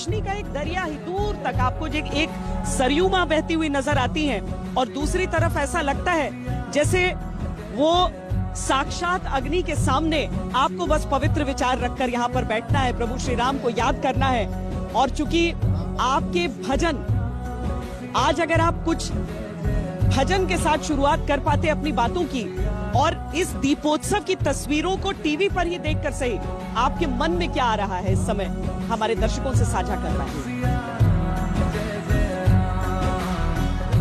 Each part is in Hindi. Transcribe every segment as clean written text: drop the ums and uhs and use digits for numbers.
रोशनी का एक दरिया ही दूर तक आपको एक सरयू मां बहती हुई नजर आती है और दूसरी तरफ ऐसा लगता है जैसे वो साक्षात अग्नि के सामने आपको बस पवित्र विचार रखकर यहाँ पर बैठना है, प्रभु श्री राम को याद करना है। और चूंकि आपके भजन, आज अगर आप कुछ भजन के साथ शुरुआत कर पाते अपनी बातों की और इस दीपोत्सव की तस्वीरों को टीवी पर ही देखकर सही, आपके मन में क्या आ रहा है इस समय, हमारे दर्शकों से साझा करना है।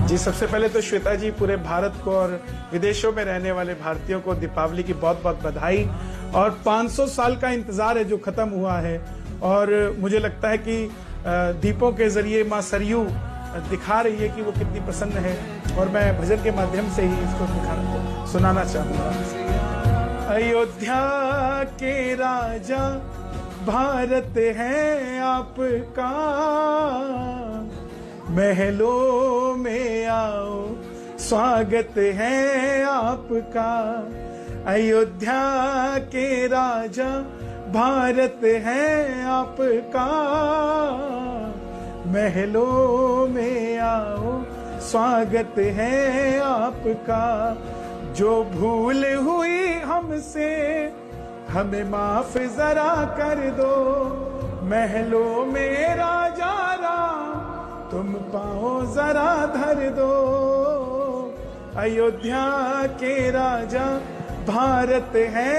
जी, सबसे पहले तो श्वेता जी, पूरे भारत को और विदेशों में रहने वाले भारतीयों को दीपावली की बहुत बहुत बधाई। और 500 साल का इंतजार है जो खत्म हुआ है, और मुझे लगता है कि दीपों के जरिए मां सरयू दिखा रही है कि वो कितनी प्रसन्न है, और मैं भजन के माध्यम से ही इसको सुनाना चाहूंगा। अयोध्या के राजा भारत है आपका, महलों में आओ स्वागत है आपका। अयोध्या के राजा भारत है आपका, महलों में आओ स्वागत है आपका। जो भूल हुई हमसे हमें माफ जरा कर दो, महलों में राजा राम तुम पाओ जरा धर दो। अयोध्या के राजा भारत है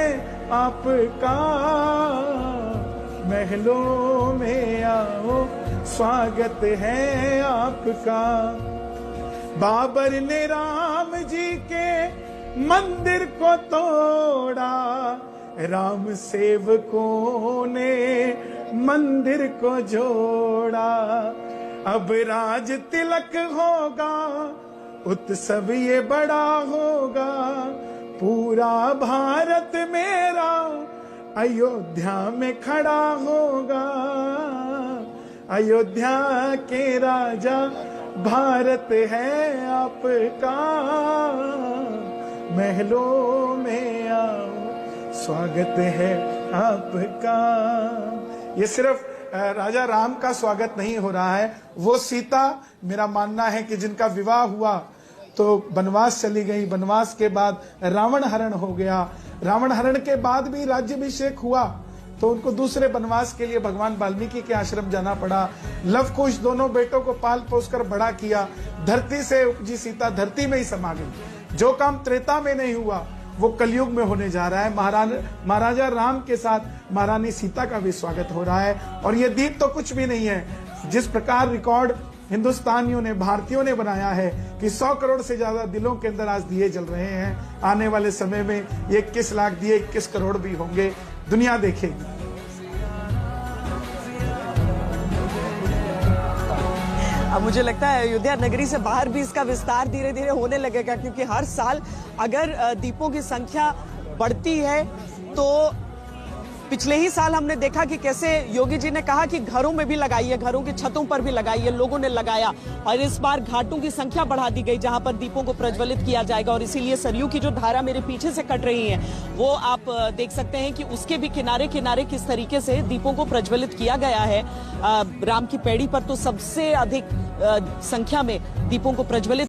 आपका, महलों में आओ स्वागत है आपका। बाबर ने राम जी के मंदिर को तोड़ा, राम सेवकों ने मंदिर को जोड़ा। अब राज तिलक होगा, उत्सव ये बड़ा होगा, पूरा भारत मेरा अयोध्या में खड़ा होगा। अयोध्या के राजा भारत है आपका, महलों में आओ स्वागत है आपका। ये सिर्फ राजा राम का स्वागत नहीं हो रहा है, वो सीता, मेरा मानना है कि जिनका विवाह हुआ तो वनवास चली गई, वनवास के बाद रावण हरण हो गया, रावण हरण के बाद भी राज्याभिषेक हुआ तो उनको दूसरे वनवास के लिए भगवान वाल्मीकि के आश्रम जाना पड़ा। लव कुश दोनों बेटों को पाल पोस कर बड़ा किया, धरती से उपजी सीता धरती में ही समा गई। जो काम त्रेता में नहीं हुआ वो कलयुग में होने जा रहा है। महाराजा राम के साथ महारानी सीता का भी स्वागत हो रहा है। और ये दीप तो कुछ भी नहीं है, जिस प्रकार रिकॉर्ड हिंदुस्तानियों ने, भारतीयों ने बनाया है कि 100 करोड़ से ज्यादा दिलों के अंदर आज दिए जल रहे हैं। आने वाले समय में ये 21 लाख दिए 21 करोड़ भी होंगे, दुनिया देखेगी। अब मुझे लगता है अयोध्या नगरी से बाहर भी इसका विस्तार धीरे धीरे होने लगेगा, क्योंकि हर साल अगर दीपों की संख्या बढ़ती है तो पिछले ही साल हमने देखा कि कैसे योगी जी ने कहा कि घरों में भी लगाइए, घरों की छतों पर भी लगाइए, लोगों ने लगाया। और इस बार घाटों की संख्या बढ़ा दी गई जहां पर दीपों को प्रज्वलित किया जाएगा। और इसीलिए सरयू की जो धारा मेरे पीछे से कट रही है वो आप देख सकते हैं कि उसके भी किनारे किनारे किस तरीके से दीपों को प्रज्वलित किया गया है। राम की पैड़ी पर तो सबसे अधिक संख्या में दीपों को प्रज्वलित